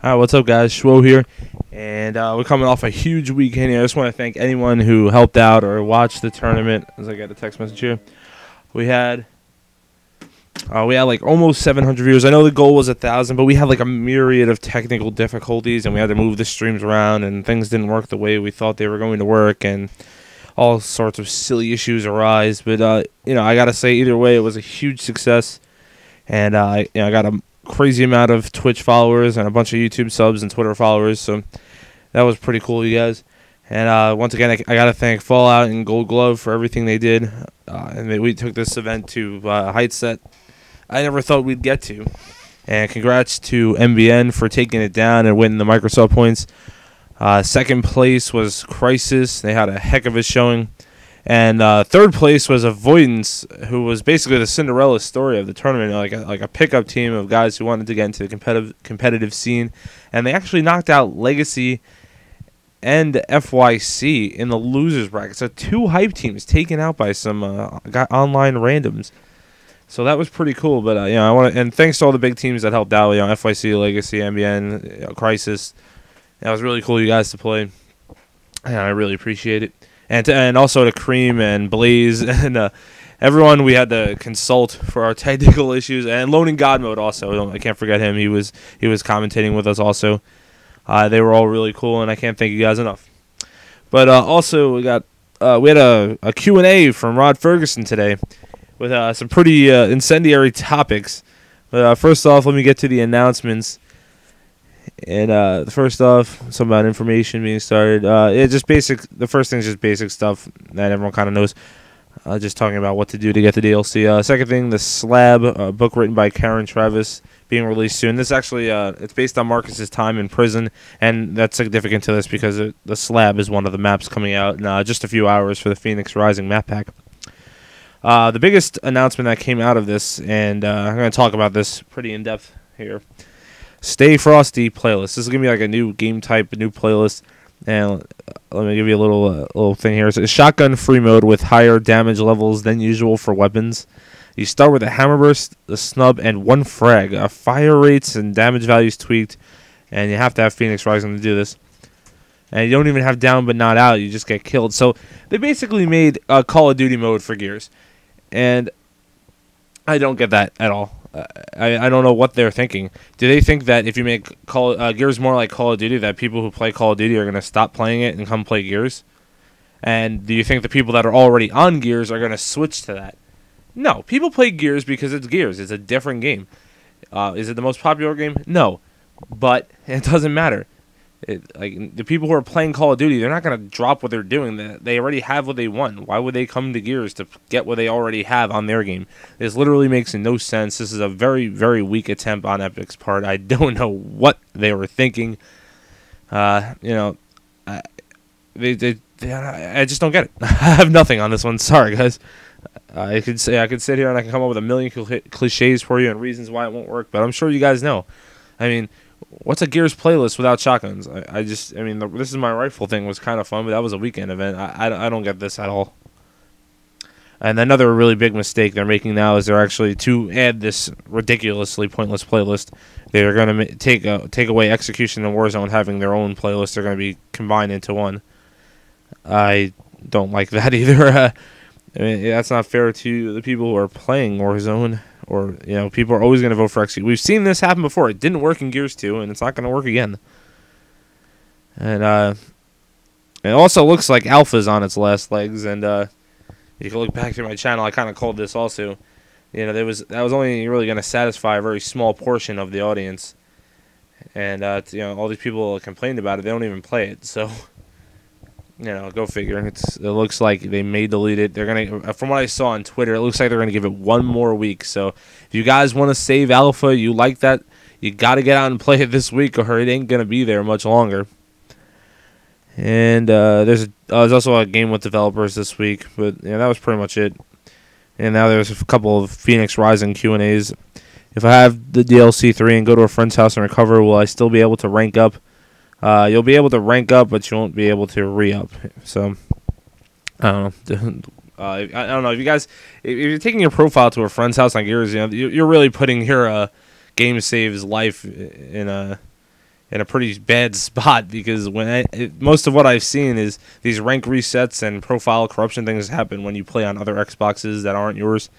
Alright, what's up guys? Schwo here. And we're coming off a huge weekend here. I just want to thank anyone who helped out or watched the tournament. As I got a text message here. We had like almost 700 viewers. I know the goal was 1,000, but we had like a myriad of technical difficulties, and we had to move the streams around, and things didn't work the way we thought they were going to work, and all sorts of silly issues arise. But I gotta say, either way, it was a huge success, and I got a crazy amount of Twitch followers and a bunch of YouTube subs and Twitter followers, so that was pretty cool, you guys. And once again, I gotta thank Fallout and Gold Glove for everything they did, and we took this event to heights that I never thought we'd get to. And congrats to MBN for taking it down and winning the Microsoft points. Second place was Crisis. They had a heck of a showing. And third place was Avoidance, who was basically the Cinderella story of the tournament, like a pickup team of guys who wanted to get into the competitive scene. And they actually knocked out Legacy and FYC in the losers bracket. So two hype teams taken out by some online randoms. So that was pretty cool. But I want to, and thanks to all the big teams that helped out. FYC, Legacy, MBN, Crisis. That was really cool, you guys, to play. And I really appreciate it. And also to Cream and Blaze and everyone we had to consult for our technical issues, and Lone in God Mode also. I can't forget him. He was commentating with us also. They were all really cool, and I can't thank you guys enough. But also we had a Q&A from Rod Ferguson today with some pretty incendiary topics. But first off, let me get to the announcements. And first off, some about information being started. Just basic. The first thing is just basic stuff that everyone kind of knows. Just talking about what to do to get the DLC. Second thing, the Slab book written by Karen Travis being released soon. This actually it's based on Marcus's time in prison, and that's significant to this because the Slab is one of the maps coming out in just a few hours for the Phoenix Rising map pack. The biggest announcement that came out of this, and I'm going to talk about this pretty in depth here. Stay Frosty playlist. This is gonna be like a new game type, a new playlist. And let me give you a little thing here. It's a shotgun free mode with higher damage levels than usual for weapons. You start with a hammerburst, the snub, and one frag. Fire rates and damage values tweaked, and you have to have Phoenix Rising to do this. And you don't even have down but not out. You just get killed. So they basically made a Call of Duty mode for Gears, and I don't get that at all. I don't know what they're thinking. Do they think that if you make Gears more like Call of Duty, that people who play Call of Duty are going to stop playing it and come play Gears? And do you think the people that are already on Gears are going to switch to that? No. People play Gears because it's Gears. It's a different game. Is it the most popular game? No. But it doesn't matter. The people who are playing Call of Duty, they're not going to drop what they're doing. They already have what they want. Why would they come to Gears to get what they already have on their game? This literally makes no sense. This is a very, very weak attempt on Epic's part. I don't know what they were thinking. I just don't get it. I have nothing on this one. Sorry, guys. I could sit here and I can come up with a million cliches for you and reasons why it won't work, but I'm sure you guys know. I mean, what's a Gears playlist without shotguns? This is my rifle thing was kind of fun, but that was a weekend event. I don't get this at all. And another really big mistake they're making now is they're actually, to add this ridiculously pointless playlist, they're going to take away Execution and Warzone having their own playlist. They're going to be combined into one. I don't like that either. That's not fair to the people who are playing Warzone. Or, people are always going to vote for Execute. We've seen this happen before. It didn't work in Gears 2, and it's not going to work again. And it also looks like Alpha's on its last legs. And you can look back through my channel. I kind of called this also. That was only really going to satisfy a very small portion of the audience. And all these people complained about it. They don't even play it. So, go figure. It looks like they may delete it. They're gonna, from what I saw on Twitter, it looks like they're gonna give it one more week. So if you guys want to save Alpha, you like that, you got to get out and play it this week, or it ain't gonna be there much longer. And there's also a game with developers this week, but that was pretty much it. And now there's a couple of Phoenix Rising Q&As. If I have the DLC 3 and go to a friend's house and recover, will I still be able to rank up? You'll be able to rank up, but you won't be able to re-up. So, I don't know. I don't know if you guys, if you're taking your profile to a friend's house on Gears, you're really putting your game saves life in a in a pretty bad spot, because most of what I've seen is these rank resets and profile corruption things happen when you play on other Xboxes that aren't yours.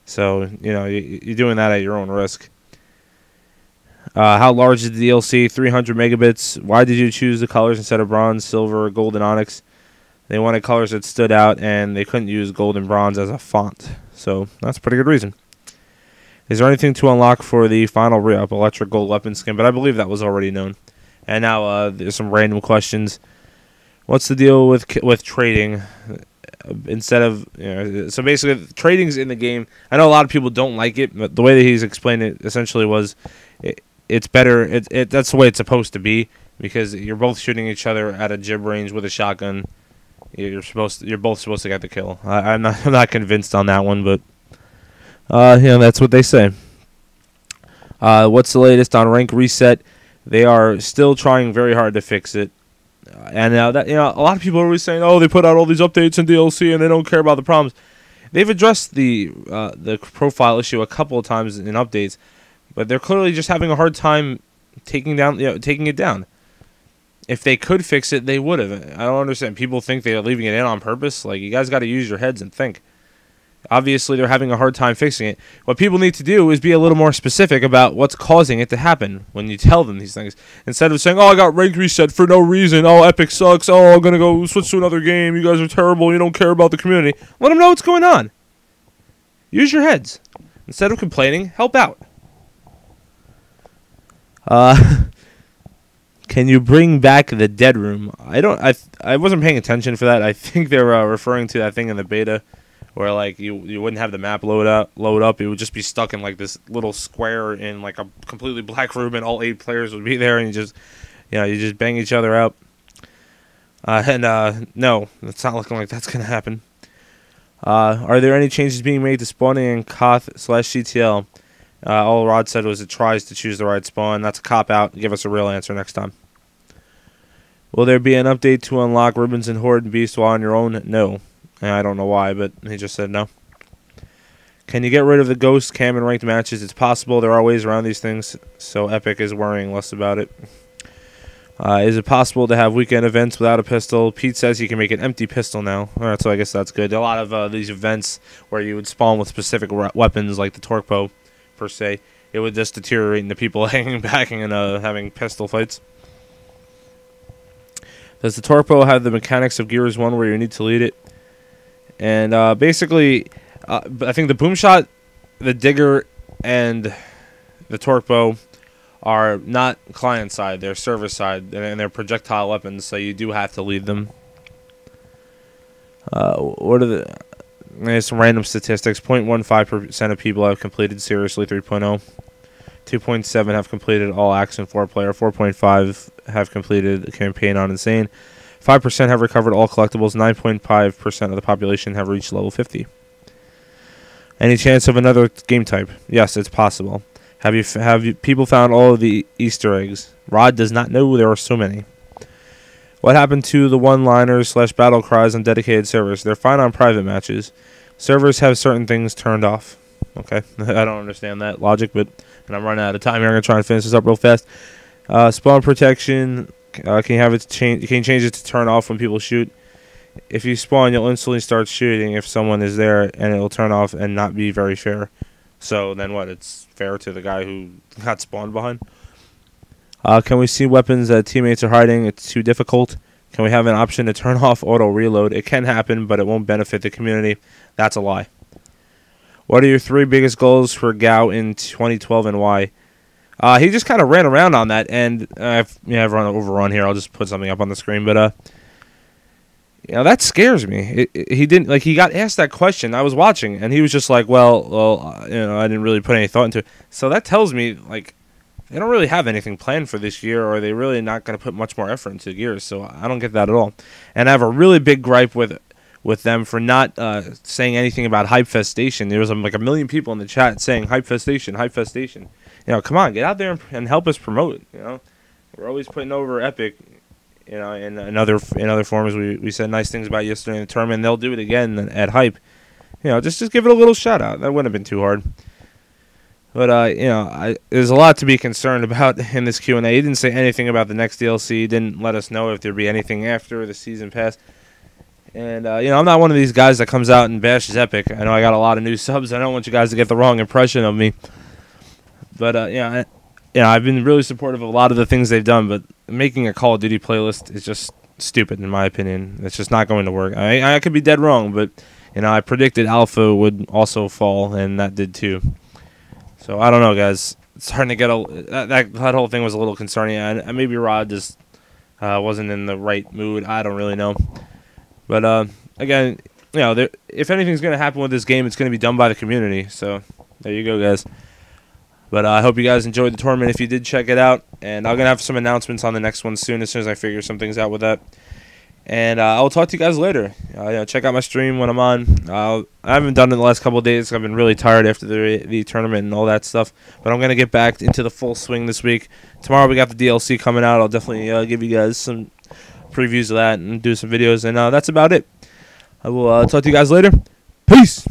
So, you're doing that at your own risk. How large is the DLC? 300 megabits. Why did you choose the colors instead of bronze, silver, gold, and onyx? They wanted colors that stood out, and they couldn't use gold and bronze as a font. So, that's a pretty good reason. Is there anything to unlock for the final re-up, electric gold weapon skin? But I believe that was already known. And now there's some random questions. What's the deal with trading? Instead of, so basically trading's in the game. I know a lot of people don't like it, but the way that he's explained it essentially was it's better. That's the way it's supposed to be, because you're both shooting each other at a jib range with a shotgun. You're both supposed to get the kill. I'm not convinced on that one, but that's what they say. What's the latest on rank reset? They are still trying very hard to fix it. And now that a lot of people are always saying, "Oh, they put out all these updates and DLC, and they don't care about the problems." They've addressed the profile issue a couple of times in updates, but they're clearly just having a hard time taking it down. If they could fix it, they would have. I don't understand. People think they're leaving it in on purpose. Like, you guys got to use your heads and think. Obviously, they're having a hard time fixing it. What people need to do is be a little more specific about what's causing it to happen when you tell them these things. Instead of saying, "Oh, I got rank reset for no reason. Oh, Epic sucks. Oh, I'm going to go switch to another game. You guys are terrible. You don't care about the community." Let them know what's going on. Use your heads. Instead of complaining, help out. Can you bring back the dead room? I wasn't paying attention for that. I think they're referring to that thing in the beta, where like you wouldn't have the map load up. It would just be stuck in like this little square in like a completely black room, and all 8 players would be there, and you just bang each other out. No, it's not looking like that's gonna happen. Are there any changes being made to spawning in Koth/CTL? All Rod said was it tries to choose the right spawn. That's a cop out. Give us a real answer next time. Will there be an update to unlock Ribbons and Horde and Beast while on your own? No. I don't know why, but he just said no. Can you get rid of the ghost cam in ranked matches? It's possible. There are ways around these things, so Epic is worrying less about it. Is it possible to have weekend events without a pistol? Pete says you can make an empty pistol now. All right, so I guess that's good. A lot of these events where you would spawn with specific weapons, like the torque bow, per se, it would just deteriorate into people hanging back and having pistol fights. Does the torque bow have the mechanics of Gears 1 where you need to lead it? And basically, I think the boom shot, the digger, and the torque bow are not client side; they're server side, and they're projectile weapons, so you do have to lead them. There's some random statistics. 0.15% of people have completed Seriously 3.0. 2.7 have completed All Action 4-player. 4.5 have completed the campaign on Insane. 5% have recovered all collectibles. 9.5% of the population have reached level 50. Any chance of another game type? Yes, it's possible. Have you people found all of the Easter eggs? Rod does not know there are so many. What happened to the one-liners / battle cries on dedicated servers? They're fine on private matches. Servers have certain things turned off. Okay, I don't understand that logic, but and I'm running out of time here. I'm gonna try and finish this up real fast. Spawn protection. Can you have it change? You can change it to turn off when people shoot. If you spawn, you'll instantly start shooting if someone is there, and it'll turn off and not be very fair. So then what? It's fair to the guy who got spawned behind. Can we see weapons that teammates are hiding? It's too difficult. Can we have an option to turn off auto reload? It can happen, but it won't benefit the community. That's a lie. What are your 3 biggest goals for Gao in 2012 and why? He just kind of ran around on that, and I've run overrun here. I'll just put something up on the screen, but that scares me. He didn't he got asked that question. I was watching, and he was just like, well, I didn't really put any thought into it. So that tells me they don't really have anything planned for this year, or they're really not going to put much more effort into Gears. So I don't get that at all. And I have a really big gripe with them for not saying anything about Hypefest Station. There was like 1 million people in the chat saying Hypefest Station, Hypefest Station. Come on, get out there and help us promote it. We're always putting over Epic. In other forums, we said nice things about yesterday in the tournament, and they'll do it again at Hype. Just give it a little shout out. That wouldn't have been too hard. But there's a lot to be concerned about in this Q&A. He didn't say anything about the next DLC. He didn't let us know if there'd be anything after the season pass. And I'm not one of these guys that comes out and bashes Epic. I know I got a lot of new subs. I don't want you guys to get the wrong impression of me. But I've been really supportive of a lot of the things they've done. But making a Call of Duty playlist is just stupid, in my opinion. It's just not going to work. I could be dead wrong, but I predicted Alpha would also fall, and that did too. So I don't know, guys. It's starting to get that whole thing was a little concerning. Maybe Rod just wasn't in the right mood. I don't really know. But again, if anything's going to happen with this game, it's going to be done by the community. So there you go, guys. But I hope you guys enjoyed the tournament if you did check it out. And I'm going to have some announcements on the next one soon as soon as I figure some things out with that. And I'll talk to you guys later. Check out my stream when I'm on. I haven't done it the last couple of days. I've been really tired after the tournament and all that stuff. But I'm going to get back into the full swing this week. Tomorrow we got the DLC coming out. I'll definitely give you guys some previews of that and do some videos. And that's about it. I will talk to you guys later. Peace!